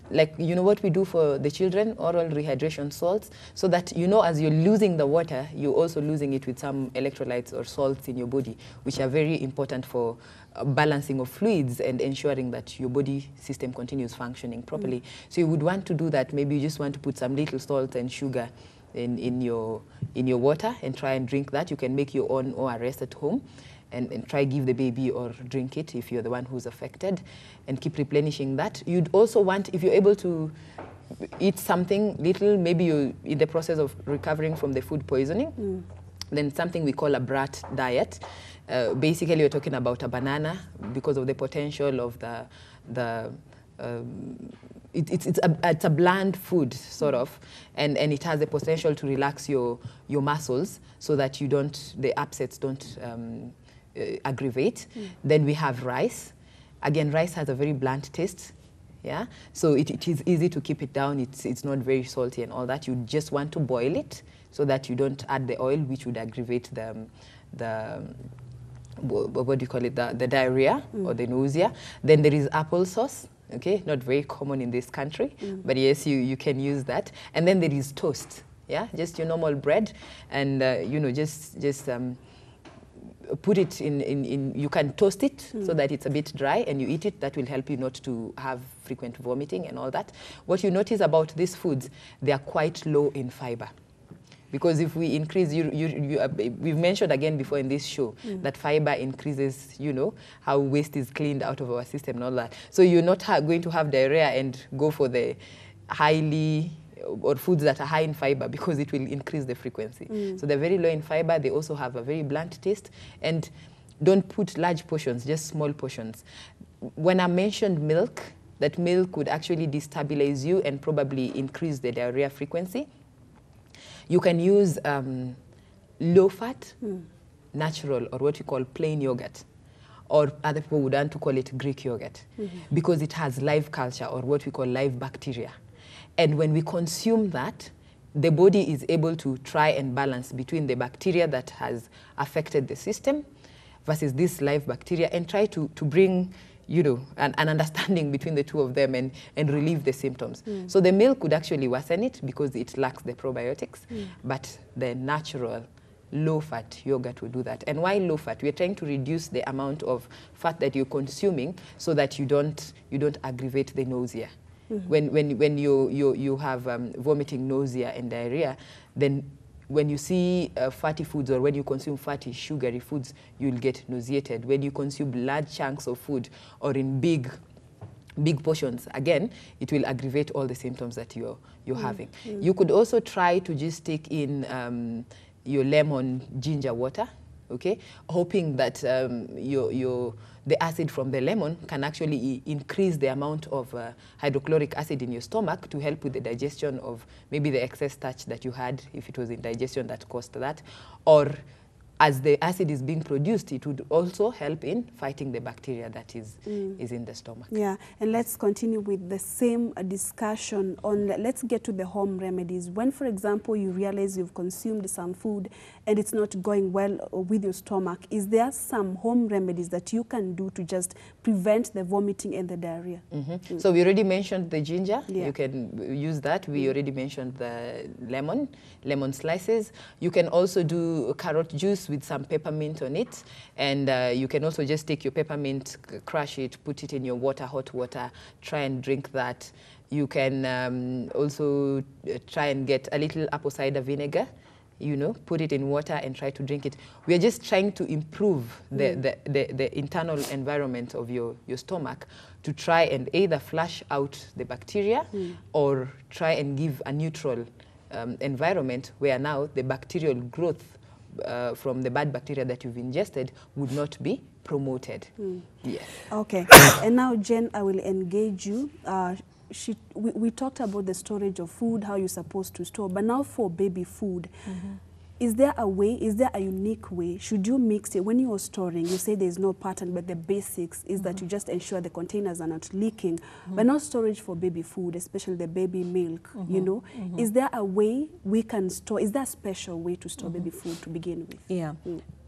Like, you know what we do for the children, oral rehydration salts, so that, you know, as you're losing the water, you're also losing it with some electrolytes or salts in your body, which are very important for balancing of fluids and ensuring that your body system continues functioning properly. So you would want to do that. Maybe you just want to put some little salt and sugar in your water and try and drink that. You can make your own ORS at home and try give the baby or drink it if you're the one who's affected, and keep replenishing that. You'd also want, if you're able to eat something little, maybe you're in the process of recovering from the food poisoning, then something we call a brat diet. Basically, we're talking about a banana because of the potential of it's a bland food, sort of, and it has the potential to relax your muscles so that the upsets don't aggravate. Then we have rice. Again, rice has a very bland taste. Yeah, so it is easy to keep it down. It's not very salty and all that. You just want to boil it so that you don't add the oil, which would aggravate the what do you call it, the diarrhea or the nausea. Then there is applesauce. Okay, not very common in this country, but yes, you can use that. And then there is toast. Yeah, just your normal bread, and you know, just put it in, you can toast it so that it's a bit dry and you eat it. That will help you not to have frequent vomiting and all that. What you notice about these foods, they are quite low in fiber. Because if we increase, we've mentioned again before in this show that fiber increases, you know, how waste is cleaned out of our system and all that. So you're not going to have diarrhea and go for the or foods that are high in fiber, because it will increase the frequency. So they're very low in fiber. They also have a very blunt taste. And don't put large portions, just small portions. When I mentioned milk, that milk would actually destabilize you and probably increase the diarrhea frequency. You can use low-fat, natural, or what you call plain yogurt. Or other people would want to call it Greek yogurt, because it has live culture, or what we call live bacteria. And when we consume that, the body is able to try and balance between the bacteria that has affected the system versus this live bacteria, and try to bring, you know, an understanding between the two of them and relieve the symptoms. So the milk would actually worsen it because it lacks the probiotics, but the natural low-fat yogurt will do that. And why low-fat? We're trying to reduce the amount of fat that you're consuming so that you don't aggravate the nausea. When you have vomiting, nausea, and diarrhea, then when you see fatty foods, or when you consume fatty, sugary foods, you'll get nauseated. When you consume large chunks of food or in big portions, again, it will aggravate all the symptoms that you're having. You could also try to just take in your lemon ginger water, okay, hoping that the acid from the lemon can actually increase the amount of hydrochloric acid in your stomach to help with the digestion of maybe the excess starch that you had, if it was indigestion that caused that. Or as the acid is being produced, it would also help in fighting the bacteria that is in the stomach. Yeah, and let's continue with the same discussion on, let's get to the home remedies. When, for example, you realize you've consumed some food and it's not going well with your stomach, is there some home remedies that you can do to just prevent the vomiting and the diarrhea? So we already mentioned the ginger. You can use that. We already mentioned the lemon slices. You can also do carrot juice with some peppermint on it, and you can also just take your peppermint, crush it, put it in your water, hot water, try and drink that. You can also try and get a little apple cider vinegar, you know, put it in water and try to drink it. We are just trying to improve the internal environment of your stomach to try and either flush out the bacteria or try and give a neutral environment where now the bacterial growth from the bad bacteria that you've ingested would not be promoted. Yes. Okay. And now, Jen, I will engage you. We talked about the storage of food, how you're supposed to store, but now for baby food, is there a way, is there a unique way? Should you mix it? When you are storing, you say there's no pattern, but the basics is that you just ensure the containers are not leaking. But now storage for baby food, especially the baby milk, you know, is there a way we can store, is there a special way to store baby food to begin with? Yeah.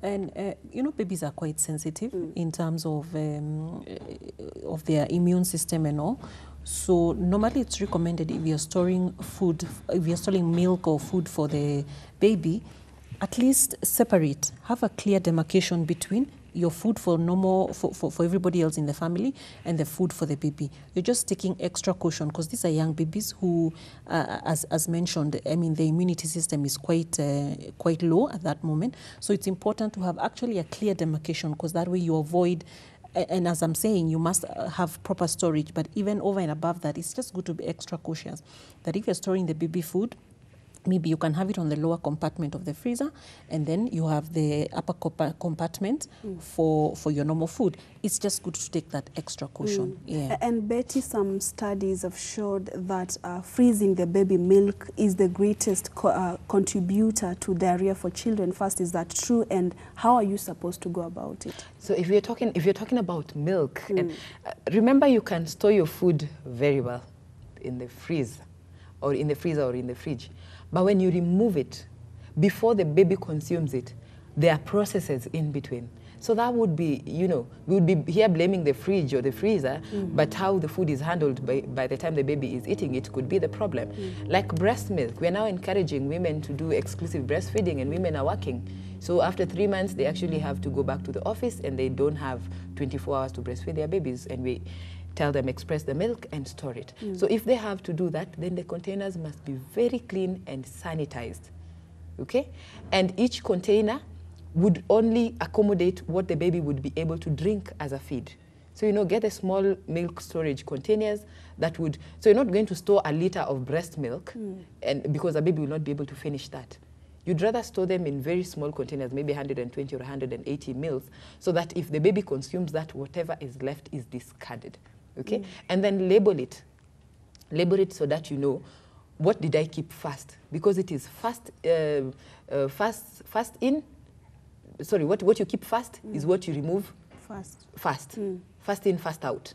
And, you know, babies are quite sensitive in terms of their immune system and all. So normally it's recommended if you're storing food, if you're storing milk or food for the baby, at least separate, have a clear demarcation between your food for normal, for everybody else in the family and the food for the baby. You're just taking extra caution because these are young babies who, as mentioned, I mean, the immunity system is quite low at that moment. So it's important to have actually a clear demarcation because that way you avoid and as I'm saying, you must have proper storage, but even over and above that, it's just good to be extra cautious that if you're storing the baby food, maybe you can have it on the lower compartment of the freezer, and then you have the upper compartment for your normal food. It's just good to take that extra caution. Yeah. And Betty, some studies have showed that freezing the baby milk is the greatest contributor to diarrhea for children. First, is that true? And how are you supposed to go about it? So if you're talking about milk, and remember, you can store your food very well in the freezer or in the fridge. But when you remove it, before the baby consumes it, there are processes in between. So that would be, we would be here blaming the fridge or the freezer, but how the food is handled by the time the baby is eating it could be the problem. Like breast milk, we're now encouraging women to do exclusive breastfeeding, and women are working. So after 3 months, they actually have to go back to the office, and they don't have 24 hours to breastfeed their babies. And we tell them express the milk and store it. So if they have to do that, then the containers must be very clean and sanitized, okay? And each container would only accommodate what the baby would be able to drink as a feed. So, get the small milk storage containers that would, so you're not going to store a liter of breast milk, and because a baby will not be able to finish that. You'd rather store them in very small containers, maybe 120 or 180 mils, so that if the baby consumes that, whatever is left is discarded. Okay, and then label it so that you know what did I keep first, because it is fast in. Sorry, what you keep first is what you remove fast in, fast out.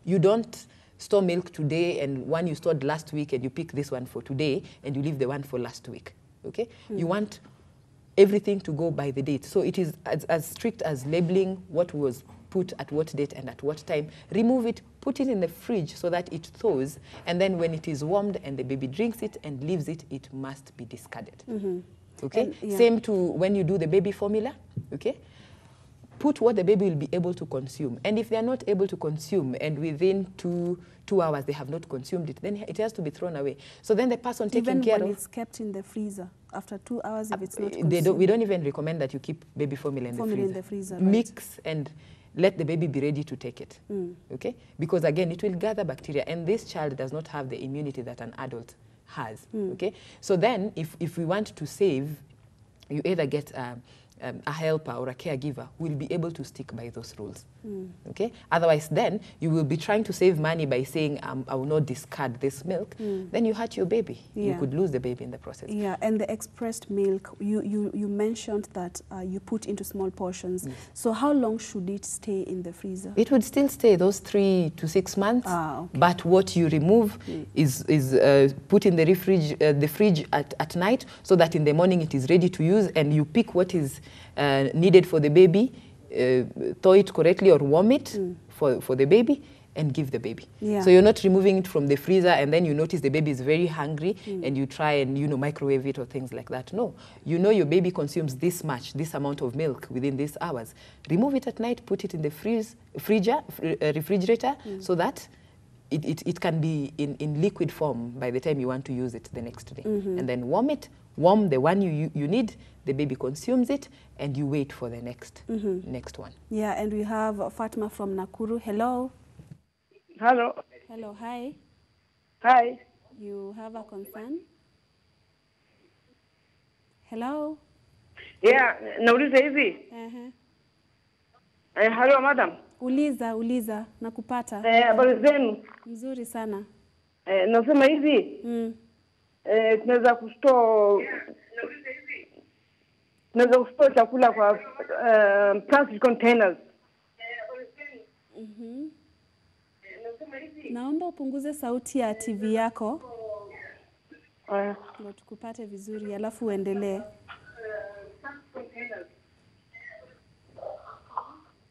You don't store milk today and one you stored last week and you pick this one for today and you leave the one for last week. Okay, you want everything to go by the date. So it is as strict as labeling what was put at what date and at what time. Remove it, put it in the fridge so that it thaws, and then when it is warmed and the baby drinks it and leaves it, it must be discarded. Okay, same to when you do the baby formula. Okay, put what the baby will be able to consume, and if they are not able to consume and within two hours they have not consumed it, then it has to be thrown away. So then the person taking care of, even when it's kept in the freezer after 2 hours, if it's not consumed, we don't even recommend that you keep baby formula in the freezer. Right. Mix and let the baby be ready to take it. Okay, because again it will gather bacteria, and this child does not have the immunity that an adult has. Okay, so then if we want to save, you either get a helper or a caregiver who will be able to stick by those rules. Okay, otherwise then you will be trying to save money by saying I will not discard this milk. Then you hurt your baby. You could lose the baby in the process. Yeah, and the expressed milk, you mentioned that you put into small portions. So how long should it stay in the freezer? It would still stay those 3 to 6 months. Okay. But what you remove is put in the fridge at night, so that in the morning it is ready to use, and you pick what is needed for the baby, thaw it correctly or warm it for the baby and give the baby. So you're not removing it from the freezer and then you notice the baby is very hungry and you try and microwave it or things like that. No, your baby consumes this amount of milk within these hours. Remove it at night, put it in the refrigerator so that it can be in liquid form by the time you want to use it the next day. And then warm the one you need, the baby consumes it, and you wait for the next one. Yeah, and we have Fatma from Nakuru. Hello. Hello. Hello, hi. Hi. You have a concern? Hello. Yeah, nauliza hivi. Hello madam. Uliza, nakupata. Habari zenu? Mzuri sana. Nasema hivi. Tunaweza kustore chakula kwa plastic containers. Naomba upunguze sauti ya TV yako. Ndio tukupate vizuri, alafu uendelee.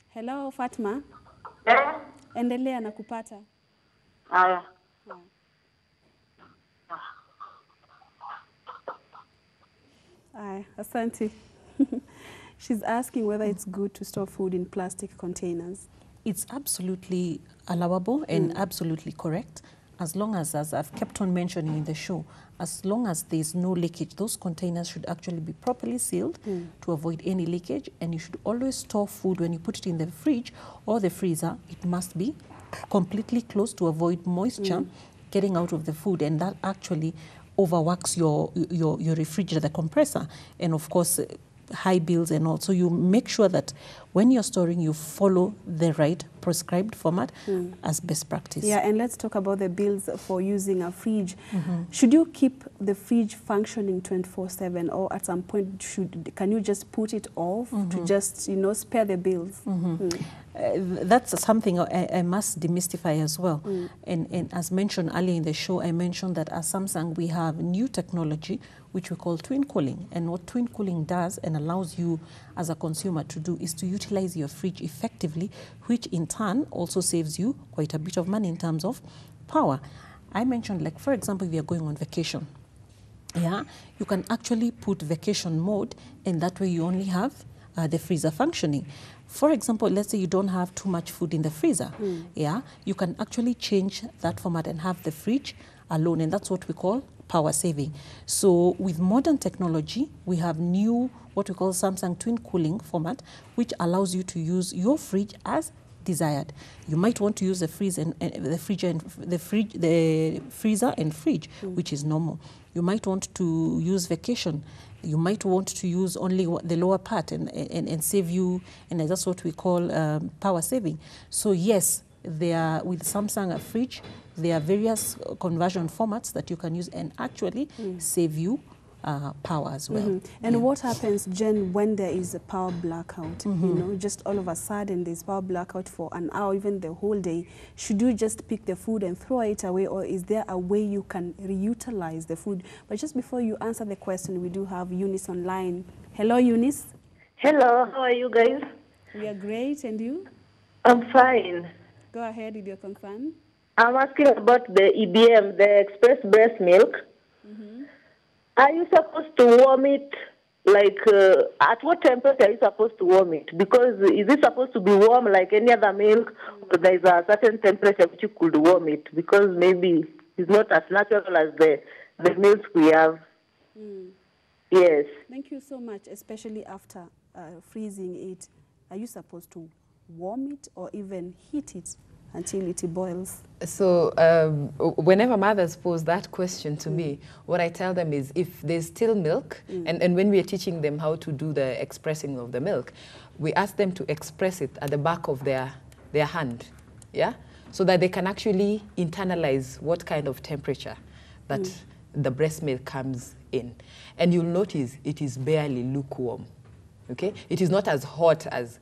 Hello Fatma. Endelea, nakupata. Haya. Asante. She's asking whether it's good to store food in plastic containers. It's absolutely allowable and absolutely correct. as long as I've kept on mentioning in the show, as long as there's no leakage, those containers should actually be properly sealed to avoid any leakage. And you should always store food when you put it in the fridge or the freezer. It must be completely closed to avoid moisture getting out of the food, and that actually overworks your refrigerator, the compressor, and of course high bills and all. So you make sure that when you're storing, you follow the right prescribed format as best practice. Yeah, and let's talk about the bills for using a fridge. Should you keep the fridge functioning 24/7, or at some point can you just put it off to just, you know, spare the bills? That's something I must demystify as well. And as mentioned earlier in the show, I mentioned that at Samsung we have new technology which we call twin cooling. And what twin cooling does and allows you as a consumer to do is to utilize your fridge effectively, which in turn also saves you quite a bit of money in terms of power. I mentioned, like, for example, if you're going on vacation, you can actually put vacation mode, and that way you only have the freezer functioning. For example, let's say you don't have too much food in the freezer, you can actually change that format and have the fridge alone, and that's what we call power saving. So with modern technology, we have new, what we call Samsung twin cooling format, which allows you to use your fridge as desired. You might want to use the freezer and fridge, which is normal. You might want to use vacation. You might want to use only the lower part and save you, and that's what we call power saving. So yes, there with Samsung fridge, there are various conversion formats that you can use and actually save you power as well. And what happens, Jen, when there is a power blackout? You know, just all of a sudden there's power blackout for an hour, even the whole day. Should you just pick the food and throw it away, or is there a way you can reutilize the food? But just before you answer the question, we do have Eunice online. Hello, Eunice. Hello, how are you guys? We are great, and you? I'm fine. Go ahead with your concern. I'm asking about the EBM, the express breast milk. Are you supposed to warm it, like, at what temperature are you supposed to warm it? Because is it supposed to be warm like any other milk, or there is a certain temperature which you could warm it? Because maybe it's not as natural as the milk we have. Yes. Thank you so much, especially after freezing it. Are you supposed to warm it or even heat it until it boils? So whenever mothers pose that question to me, what I tell them is, if there's still milk, and when we are teaching them how to do the expressing of the milk, we ask them to express it at the back of their hand, so that they can actually internalize what kind of temperature that the breast milk comes in. And you'll notice it is barely lukewarm. Okay, it is not as hot as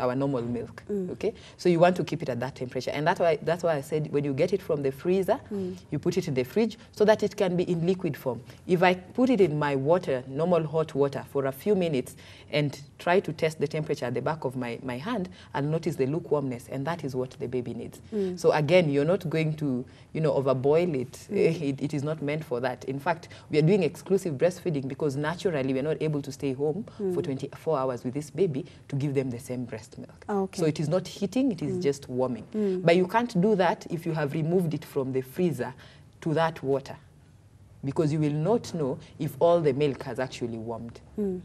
our normal milk. Okay, so you want to keep it at that temperature, and that's why I said when you get it from the freezer, you put it in the fridge so that it can be in liquid form. If I put it in my water, normal hot water, for a few minutes and try to test the temperature at the back of my hand, I'll notice the lukewarmness, and that is what the baby needs. So again, you're not going to, you know, overboil it. It is not meant for that. In fact, we are doing exclusive breastfeeding because naturally we're not able to stay home for 24 hours with this baby to give them the same breast milk. So it is not heating, it is just warming. But you can't do that if you have removed it from the freezer to that water, because you will not know if all the milk has actually warmed.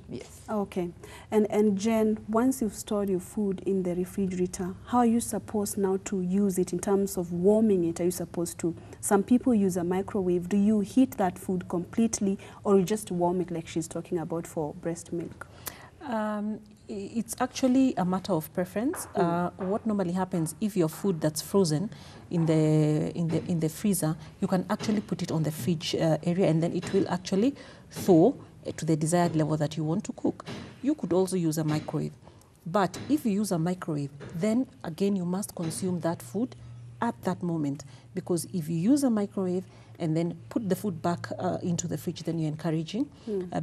Yes. Okay. And Jen, once you've stored your food in the refrigerator, how are you supposed now to use it in terms of warming it? Are you supposed to? Some people use a microwave. Do you heat that food completely, or you just warm it like she's talking about for breast milk? It's actually a matter of preference. What normally happens, if your food that's frozen in the freezer, you can actually put it on the fridge area, and then it will actually thaw to the desired level that you want to cook. You could also use a microwave. But if you use a microwave, then again you must consume that food at that moment, because if you use a microwave and then put the food back into the fridge, then you're encouraging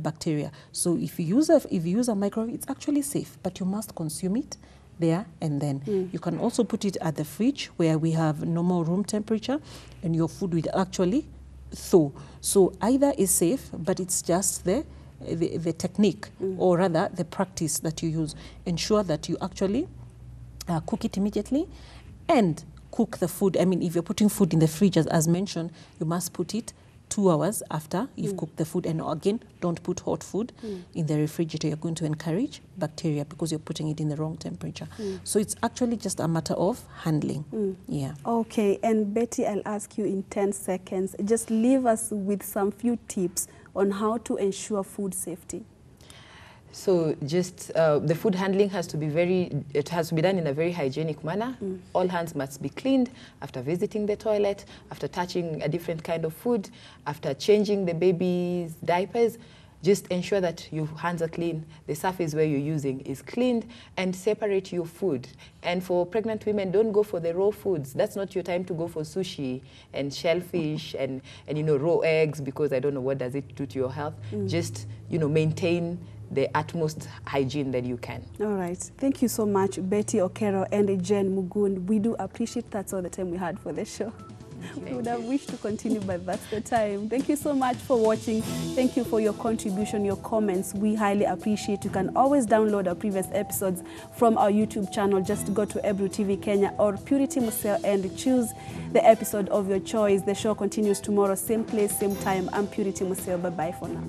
bacteria. So if you use a microwave, it's actually safe, but you must consume it there and then. You can also put it at the fridge where we have normal room temperature, and your food will actually thaw. So either is safe, but it's just the technique, or rather the practice that you use. Ensure that you actually cook it immediately and cook the food. I mean, if you're putting food in the fridge, as mentioned, you must put it 2 hours after you've cooked the food. And again, don't put hot food in the refrigerator. You're going to encourage bacteria because you're putting it in the wrong temperature. So it's actually just a matter of handling. Yeah. Okay, and Betty, I'll ask you in 10 seconds. Just leave us with some few tips on how to ensure food safety. So just the food handling has to be it has to be done in a very hygienic manner. All hands must be cleaned after visiting the toilet, after touching a different kind of food, after changing the baby's diapers. Just ensure that your hands are clean, the surface where you're using is cleaned, and separate your food. And for pregnant women, don't go for the raw foods. That's not your time to go for sushi and shellfish and raw eggs, because I don't know what does it do to your health. Just, maintain the utmost hygiene that you can. All right. Thank you so much, Betty Okero and Jen Mugun. We do appreciate that's all the time we had for the show. We would have wished to continue, but that's the time. Thank you so much for watching. Thank you for your contribution, your comments. We highly appreciate. You can always download our previous episodes from our YouTube channel. Just go to Ebru TV Kenya or Purity Museo and choose the episode of your choice. The show continues tomorrow, same place, same time. I'm Purity Museo. Bye-bye for now.